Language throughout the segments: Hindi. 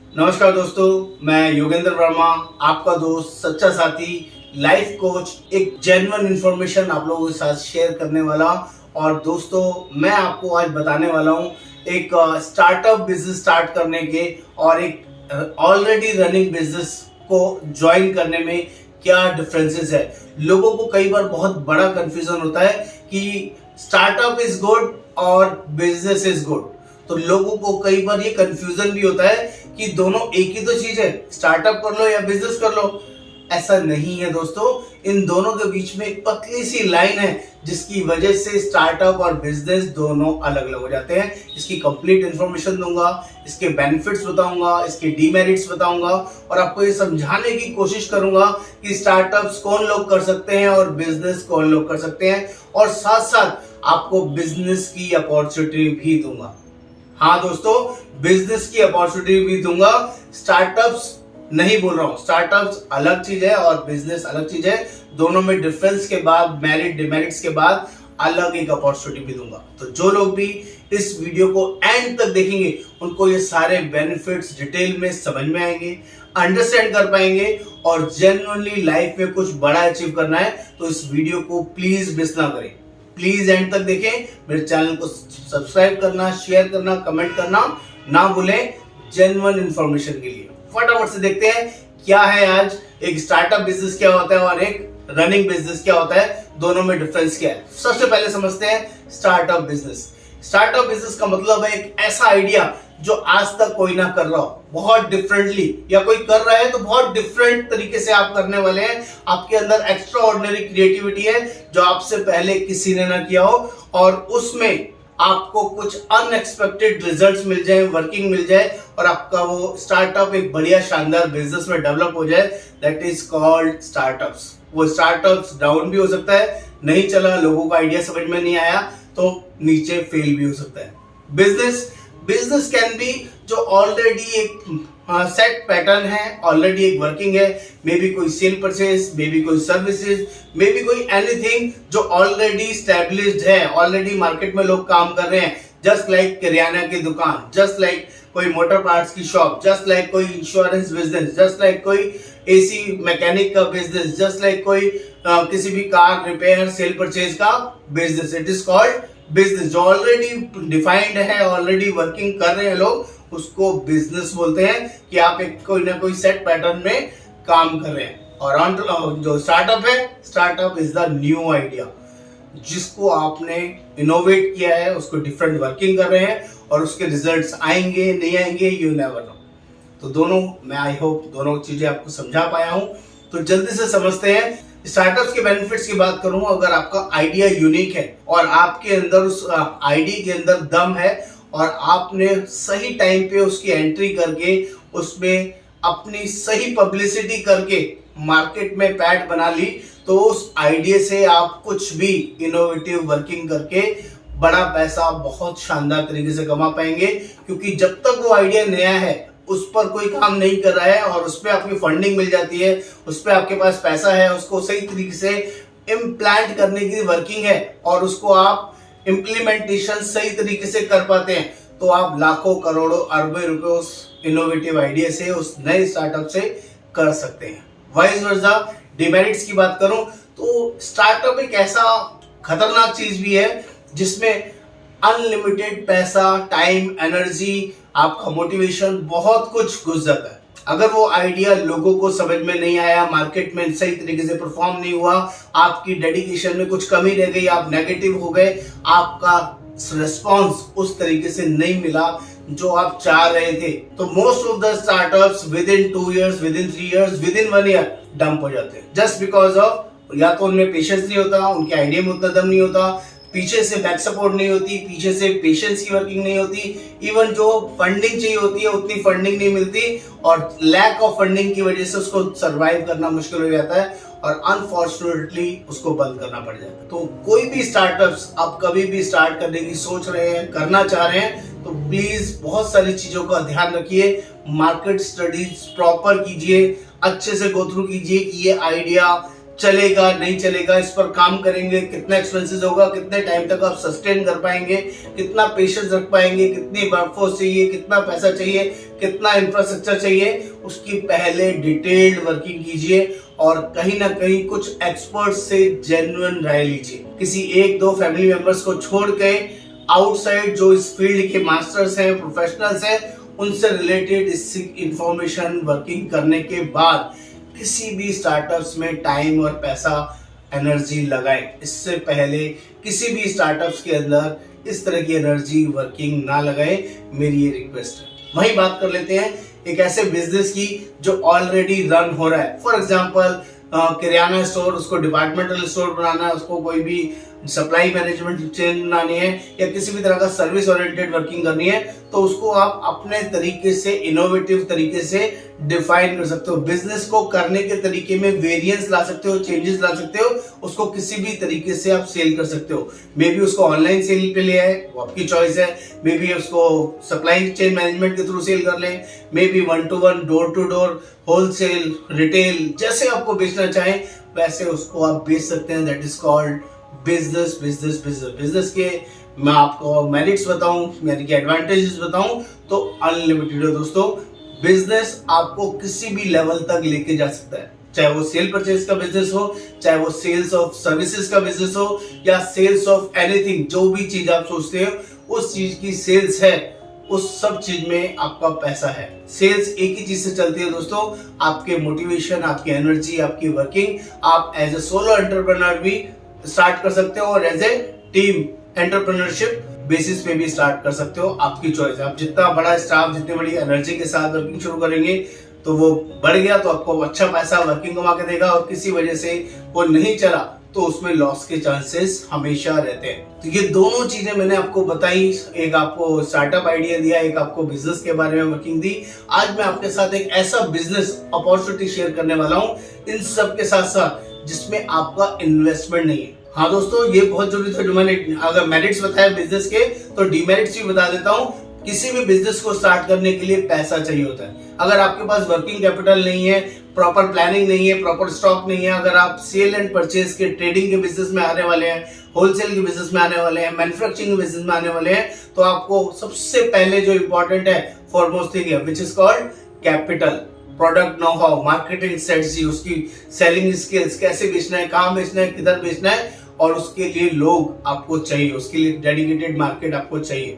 नमस्कार दोस्तों, मैं योगेंद्र वर्मा, आपका दोस्त, सच्चा साथी, लाइफ कोच। एक जेन्युइन इंफॉर्मेशन आप लोगों के साथ शेयर करने वाला। और दोस्तों, मैं आपको आज बताने वाला हूँ एक स्टार्टअप बिजनेस स्टार्ट करने के और एक ऑलरेडी रनिंग बिजनेस को ज्वाइन करने में क्या डिफरेंसेस है। लोगों को कई बार बहुत बड़ा कंफ्यूजन होता है कि स्टार्टअप इज गुड और बिजनेस इज गुड। तो लोगों को कई बार ये कंफ्यूजन भी होता है कि दोनों एक ही तो चीज है, स्टार्टअप कर लो या बिजनेस कर लो। ऐसा नहीं है दोस्तों, इन दोनों के बीच में एक पतली सी लाइन है जिसकी वजह से स्टार्टअप और बिजनेस दोनों अलग अलग हो जाते हैं। इसकी कंप्लीट इंफॉर्मेशन दूंगा, इसके बेनिफिट्स बताऊंगा, इसके डीमेरिट्स बताऊंगा और आपको ये समझाने की कोशिश करूंगा कि स्टार्टअप्स कौन लोग कर सकते हैं और बिजनेस कौन लोग कर सकते हैं, और साथ साथ आपको बिजनेस की अपॉर्चुनिटी भी दूंगा। हाँ दोस्तों, बिजनेस की अपॉर्चुनिटी भी दूंगा। स्टार्टअप्स नहीं बोल रहा हूं, स्टार्टअप्स अलग चीज है और बिजनेस अलग चीज है। दोनों में डिफरेंस के बाद, मेरिट डिमेरिट्स के बाद अलग एक अपॉर्चुनिटी भी दूंगा। तो जो लोग भी इस वीडियो को एंड तक देखेंगे उनको ये सारे बेनिफिट्स डिटेल में समझ में आएंगे, अंडरस्टैंड कर पाएंगे और जेन्युइनली लाइफ में कुछ बड़ा अचीव करना है तो इस वीडियो को प्लीज मिस ना करें। प्लीज एंड तक देखें, मेरे चैनल को सब्सक्राइब करना, शेयर करना, कमेंट करना ना भूलें जेन्युइन इंफॉर्मेशन के लिए। फटाफट से देखते हैं क्या है आज एक स्टार्टअप बिजनेस क्या होता है और एक रनिंग बिजनेस क्या होता है, दोनों में डिफरेंस क्या है। सबसे पहले समझते हैं स्टार्टअप बिजनेस। स्टार्टअप बिजनेस का मतलब है एक ऐसा आइडिया जो आज तक कोई ना कर रहा हो, बहुत डिफरेंटली, या कोई कर रहा है तो बहुत डिफरेंट तरीके से आप करने वाले हैं। आपके अंदर एक्स्ट्रा ऑर्डिनरी क्रिएटिविटी है जो आपसे पहले किसी ने ना किया हो और उसमें आपको कुछ अनएक्सपेक्टेड रिजल्ट्स मिल जाए, वर्किंग मिल जाए और आपका वो स्टार्टअप एक बढ़िया शानदार बिजनेस में डेवलप हो जाए। That is called startups. वो स्टार्टअप्स डाउन भी हो सकता है, नहीं चला, लोगों का आइडिया समझ में नहीं आया तो नीचे फेल भी हो सकता है। बिजनेस कैन बी जो ऑलरेडी एक सेट पैटर्न है, ऑलरेडी एक वर्किंग है, मे बी कोई सेल परचेज, मे बी कोई सर्विसेज, मे बी कोई एनीथिंग जो ऑलरेडी स्टैब्लिश्ड है, ऑलरेडी मार्केट में लोग काम कर रहे हैं। जस्ट लाइक किराना की दुकान, जस्ट लाइक कोई मोटर पार्ट्स की शॉप, जस्ट लाइक कोई इंश्योरेंस बिजनेस, जस्ट लाइक कोई एसी मैकेनिक का बिजनेस, जस्ट लाइक कोई किसी भी कार रिपेयर सेल परचेज का business. It is called business. जो ऑलरेडी डिफाइंड है, ऑलरेडी वर्किंग कर रहे हैं लोग, उसको बिजनेस बोलते हैं कि आप एक कोई ना कोई सेट पैटर्न में काम कर रहे हैं। और जो स्टार्टअप है, startup is the new idea जिसको आपने इनोवेट किया है, उसको डिफरेंट वर्किंग कर रहे हैं और उसके रिजल्ट्स आएंगे नहीं आएंगे, यू नेवर नो। तो दोनों, मैं आई होप दोनों चीजें आपको समझा पाया हूं। तो जल्दी से समझते हैं स्टार्टअप्स के बेनिफिट्स की बात करूं। अगर आपका आइडिया यूनिक है और आपके अंदर उस आइडिया के अंदर दम है और आपने सही टाइम पे उसकी एंट्री करके उसमें अपनी सही पब्लिसिटी करके मार्केट में पैड बना ली, तो उस आइडिया से आप कुछ भी इनोवेटिव वर्किंग करके बड़ा पैसा बहुत शानदार तरीके से कमा पाएंगे। क्योंकि जब तक वो आइडिया नया है, उस पर कोई काम नहीं कर रहा है और उस पर आपकी फंडिंग मिल जाती है, उस पर आपके पास पैसा है, उसको सही तरीके से इम्प्लांट करने की वर्किंग है और उसको आप इम्प्लीमेंटेशन सही तरीके से कर पाते हैं, तो आप लाखों करोड़ों अरबों रुपए उस इनोवेटिव आइडिया से, उस नए स्टार्टअप से कर सकते हैं। वाइस वर्सा डिमेरिट्स की बात करूं तो स्टार्टअप एक ऐसा खतरनाक चीज भी है जिसमें अनलिमिटेड पैसा, टाइम, एनर्जी, आपका मोटिवेशन, बहुत कुछ घुस जाता है। अगर वो आइडिया लोगों को समझ में नहीं आया, मार्केट में सही तरीके से परफॉर्म नहीं हुआ, आपकी डेडिकेशन में कुछ कमी रह गई, आप नेगेटिव हो गए, आपका रिस्पॉन्स उस तरीके से नहीं मिला जो आप चाह रहे थे, तो most of the startups with in 2 years, with in 3 years, with in 1 year dump हो जाते हैं। जस्ट बिकॉज ऑफ या तो उनमें पेशेंस नहीं होता, उनके आइडिया में उतना दम नहीं होता, पीछे से बैक सपोर्ट नहीं होती, पीछे से पेशेंस की वर्किंग नहीं होती, इवन जो फंडिंग चाहिए होती है उतनी फंडिंग नहीं मिलती और लैक ऑफ फंडिंग की वजह से उसको सरवाइव करना मुश्किल हो जाता है और अनफॉर्चुनेटली उसको बंद करना पड़ जाता है। तो कोई भी स्टार्टअप्स आप कभी भी स्टार्ट करने की सोच रहे हैं, करना चाह रहे हैं, तो प्लीज बहुत सारी चीजों का ध्यान रखिए। मार्केट स्टडीज प्रॉपर कीजिए, अच्छे से गो थ्रू कीजिए कि ये आइडिया चलेगा नहीं चलेगा, इस पर काम करेंगे, कितना एक्सपेंसेस होगा, कितने टाइम तक आप सस्टेन कर पाएंगे, कितना पेशेंस रख पाएंगे, कितनी वर्कफोर्स चाहिए, कितना पैसा चाहिए, कितना इंफ्रास्ट्रक्चर चाहिए, उसकी पहले डिटेल्ड वर्किंग कीजिए और कहीं ना कहीं कुछ एक्सपर्ट से जेन्युइन राय लीजिए। किसी एक दो फैमिली मेंबर्स को छोड़ के आउटसाइड जो इस फील्ड के मास्टर्स हैं, प्रोफेशनल्स हैं, उनसे रिलेटेड इस इंफॉर्मेशन वर्किंग करने के बाद किसी भी स्टार्टअप्स में टाइम और पैसा एनर्जी लगाएं। इससे पहले किसी भी स्टार्टअप्स के अंदर इस तरह की एनर्जी वर्किंग ना लगाएं, मेरी ये रिक्वेस्ट है। वही बात कर लेते हैं एक ऐसे बिजनेस की जो ऑलरेडी रन हो रहा है। फॉर एग्जांपल किराना स्टोर, उसको डिपार्टमेंटल स्टोर बनाना है, उसको कोई भी सप्लाई मैनेजमेंट चेन बनानी है या किसी भी तरह का सर्विस ओरिएंटेड वर्किंग करनी है, तो उसको आप अपने तरीके से, इनोवेटिव तरीके से डिफाइन कर सकते हो। बिजनेस को करने के तरीके में वेरिएंस ला सकते हो, चेंजेस ला सकते हो, उसको किसी भी तरीके से आप सेल कर सकते हो। मे बी उसको ऑनलाइन सेल पे ले आए, वो आपकी चॉइस है। मे बी उसको सप्लाई चेन मैनेजमेंट के थ्रू सेल कर लें, maybe 1-to-1, door to door, wholesale, retail, जैसे आपको बेचना चाहें वैसे उसको आप बेच सकते हैं। That is called business. Business के मैं आपको मेरिट्स बताऊं, मेरी के एडवांटेजेस बताऊं तो अनलिमिटेड है दोस्तों। बिजनेस आपको किसी भी लेवल तक लेके जा सकता है, चाहे वो सेल परचेज का बिजनेस हो, चाहे वो सेल्स ऑफ सर्विसेज का बिजनेस हो या सेल्स ऑफ एनीथिंग। जो भी चीज आप सोचते हो उस चीज की सेल्स है, उस सब चीज में आपका पैसा है। सेल्स एक ही चीज से चलती है दोस्तों, आपके मोटिवेशन, आपकी एनर्जी, आपकी वर्किंग। आप एज ए सोलो एंटरप्रेन्योर भी स्टार्ट कर सकते हो और as a team entrepreneurship basis पे भी स्टार्ट कर सकते हो, आपकी चॉइस है। आप जितना बड़ा स्टाफ, जितनी बड़ी एनर्जी के साथ वर्किंग शुरू करेंगे तो वो बढ़ गया तो आपको अच्छा पैसा वर्किंग कमा के देगा, और किसी वजह से वो नहीं चला तो उसमें लॉस के चांसेस हमेशा रहते हैं। तो ये दोनों चीजें मैंने आपको बताई, एक आपको स्टार्टअप आइडिया दिया, एक आपको बिजनेस के बारे में वर्किंग दी। आज मैं आपके साथ एक ऐसा बिजनेस अपॉर्चुनिटी शेयर करने वाला हूँ इन सब के साथ साथ जिसमें आपका इन्वेस्टमेंट नहीं है। हाँ दोस्तों, ये बहुत जरूरी था। जो मैंने अगर मेरिट्स बताया बिजनेस के, तो डीमेरिट्स भी बता देता हूँ। किसी भी बिजनेस को स्टार्ट करने के लिए पैसा चाहिए होता है। अगर आपके पास वर्किंग कैपिटल नहीं है, प्रॉपर प्लानिंग नहीं है, प्रॉपर स्टॉक नहीं है, अगर आप सेल एंड परचेज के, ट्रेडिंग के बिजनेस में आने वाले हैं, होलसेल के बिजनेस में आने वाले हैं, मैन्युफैक्चरिंग के बिजनेस में आने वाले हैं, तो आपको सबसे पहले जो इंपॉर्टेंट है, फॉरमोस्ट थिंग है, which is called capital. Product know how, marketing strategy, उसकी सेलिंग स्किल्स, कैसे बेचना है, कहाँ बेचना है, किधर बेचना है, और उसके लिए लोग आपको चाहिए, उसके लिए डेडिकेटेड मार्केट आपको चाहिए।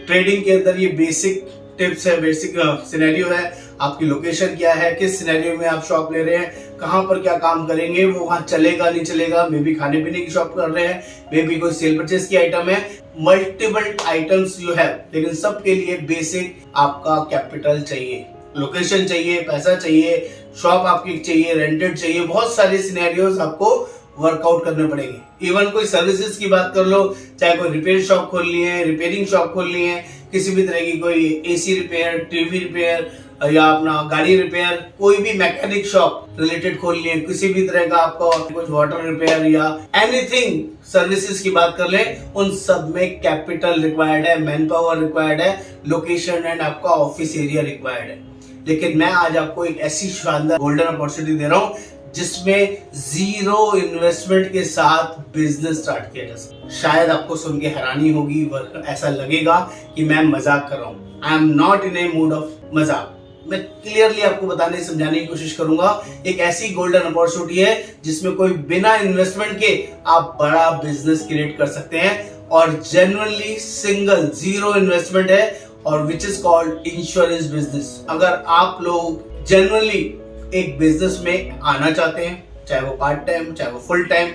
ट्रेडिंग के अंदर ये बेसिक टिप्स है, बेसिक सिनेरियो है। आपकी लोकेशन क्या है, किस सिनेरियो में आप शॉप ले रहे हैं, कहां पर क्या काम करेंगे, वो वहां चलेगा नहीं चलेगा। मे बी खाने पीने की शॉप कर रहे हैं, मे बी कोई सेल परचेज की आइटम है, मल्टीपल आइटम्स यू हैव, लेकिन सबके लिए बेसिक आपका कैपिटल चाहिए, लोकेशन चाहिए, पैसा चाहिए, शॉप आपकी चाहिए, रेंटेड चाहिए। बहुत सारे सिनेरियोज आपको वर्कआउट करने पड़ेंगे। इवन कोई सर्विसेज की बात कर लो, चाहे कोई रिपेयर शॉप खोलनी है, रिपेयरिंग शॉप खोलनी है, किसी भी तरह की कोई एसी रिपेयर, टीवी रिपेयर या अपना गाड़ी रिपेयर, कोई भी मैकेनिक शॉप रिलेटेड खोलनी है, किसी भी तरह का आपको कुछ वाटर रिपेयर या एनीथिंग सर्विसेज की बात कर ले, उन सब में कैपिटल रिक्वायर्ड है, मैन पावर रिक्वायर्ड है, लोकेशन एंड आपका ऑफिस एरिया रिक्वायर्ड है। लेकिन मैं आज आपको एक ऐसी शानदार गोल्डन अपॉर्चुनिटी दे रहा हूं जिसमें जीरो इन्वेस्टमेंट के साथ बिजनेस स्टार्ट किया जा सकता है। शायद आपको सुन के हैरानी होगी, ऐसा लगेगा कि मैं मजाक कर रहा हूँ। I am not in A mood off मजाक। मैं क्लियरली आपको बताने समझाने की कोशिश करूंगा। एक ऐसी गोल्डन अपॉर्चुनिटी है जिसमें कोई बिना इन्वेस्टमेंट के आप बड़ा बिजनेस क्रिएट कर सकते हैं, और जेन्युइनली सिंगल जीरो इन्वेस्टमेंट है, और which is called insurance business. अगर आप लोग जेन्युइनली एक बिजनेस में आना चाहते हैं, चाहे वो पार्ट टाइम, चाहे वो full time,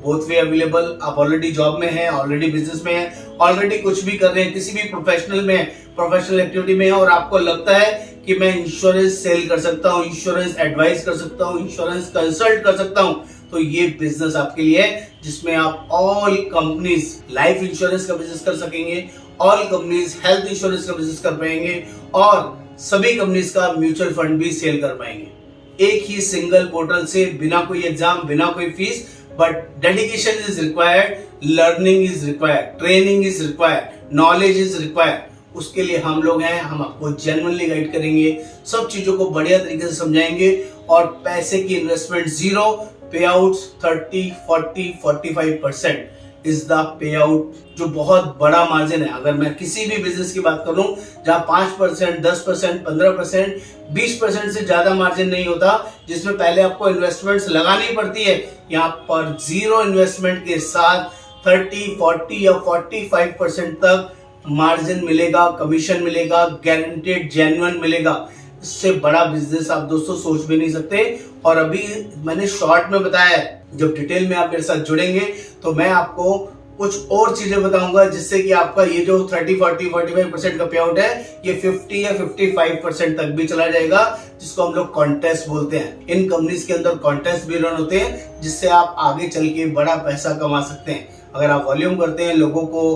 both way available. आप ऑलरेडी जॉब में हैं, ऑलरेडी बिजनेस में हैं, ऑलरेडी कुछ भी कर रहे हैं, किसी भी प्रोफेशनल में, प्रोफेशनल एक्टिविटी में है, और आपको लगता है कि मैं इंश्योरेंस सेल कर सकता हूँ, इंश्योरेंस एडवाइस कर सकता हूँ, इंश्योरेंस कंसल्ट कर सकता हूँ, तो ये बिजनेस आपके लिए है, जिसमें आप ऑल कंपनीज लाइफ इंश्योरेंस का बिजनेस कर सकेंगे, ऑल कंपनीज हेल्थ इंश्योरेंस का बिजनेस कर पाएंगे, और सभी कंपनीज का म्यूचुअल फंड भी सेल कर पाएंगे एक ही सिंगल पोर्टल से, बिना कोई एग्जाम, बिना कोई fees. But dedication is required, learning is required, training is required, knowledge is required. उसके लिए हम लोग हैं, हम आपको जेन्युइनली गाइड करेंगे, सब चीजों को बढ़िया तरीके से समझाएंगे, और पैसे की इन्वेस्टमेंट जीरो, पे outs 30, 40, 45% is the pay out, जो बहुत बड़ा मार्जिन है। अगर मैं किसी भी बिजनेस की बात करूं जहां 5%, 10%, 15%, 20% से ज्यादा मार्जिन नहीं होता, जिसमें पहले आपको इन्वेस्टमेंट्स लगानी पड़ती है, यहाँ पर जीरो इन्वेस्टमेंट के साथ 30, 40 या 45% तक मार्जिन मिलेगा, कमीशन मिलेगा, गारंटेड जेन्युइन मिलेगा। इससे बड़ा बिजनेस आप दोस्तों सोच भी नहीं सकते। और अभी मैंने शॉर्ट में बताया है, जब डिटेल में आप मेरे साथ जुड़ेंगे तो मैं आपको कुछ और चीजें बताऊंगा, जिससे कि आपका ये जो 30, 40, 45% का पे आउट है, ये 50 या 55% तक भी चला जाएगा, जिसको हम लोग कॉन्टेस्ट बोलते हैं। इन कंपनीज के अंदर कॉन्टेस्ट भी रन होते हैं, जिससे आप आगे चल के बड़ा पैसा कमा सकते हैं। अगर आप वॉल्यूम करते हैं, लोगों को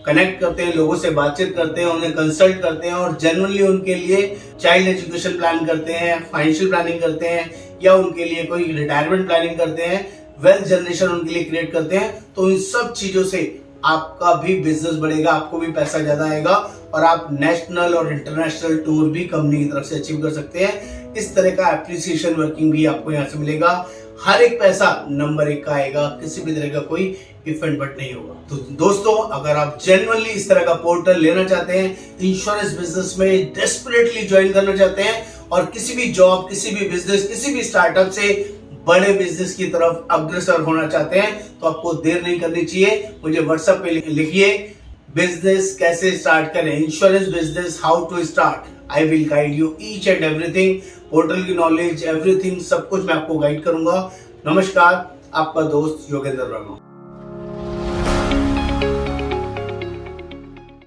कनेक्ट करते हैं, लोगों से बातचीत करते हैं, उन्हें कंसल्ट करते हैं और जेन्युइनली उनके लिए चाइल्ड एजुकेशन प्लान करते हैं, फाइनेंशियल प्लानिंग करते हैं, या उनके लिए कोई रिटायरमेंट प्लानिंग करते हैं, वेल्थ जनरेशन उनके लिए क्रिएट करते हैं, तो इन सब चीजों से आपका भी बिजनेस बढ़ेगा, आपको भी पैसा ज्यादा आएगा और आप नेशनल और इंटरनेशनल टूर भी कंपनी की तरफ से अचीव कर सकते हैं। इस तरह का एप्रिसिएशन वर्किंग भी आपको यहाँ से मिलेगा। हर एक पैसा नंबर 1 का आएगा, किसी भी तरह का कोई इफेक्ट बट नहीं होगा। तो दोस्तों, अगर आप जेन्युइनली इस तरह का पोर्टल लेना चाहते हैं, इंश्योरेंस बिजनेस में डेस्परेटली ज्वाइन करना चाहते हैं और किसी भी जॉब, किसी भी बिजनेस, किसी भी स्टार्टअप से बड़े बिजनेस की तरफ अग्रसर होना चाहते हैं, तो आपको देर नहीं करनी चाहिए। मुझे व्हाट्सएप पे लिखिए, बिजनेस कैसे स्टार्ट करें, insurance business, how to start. I will guide you each and everything, portal की नॉलेज, एवरीथिंग, सब कुछ मैं आपको गाइड करूंगा। नमस्कार, आपका दोस्त योगेंद्र वर्मा।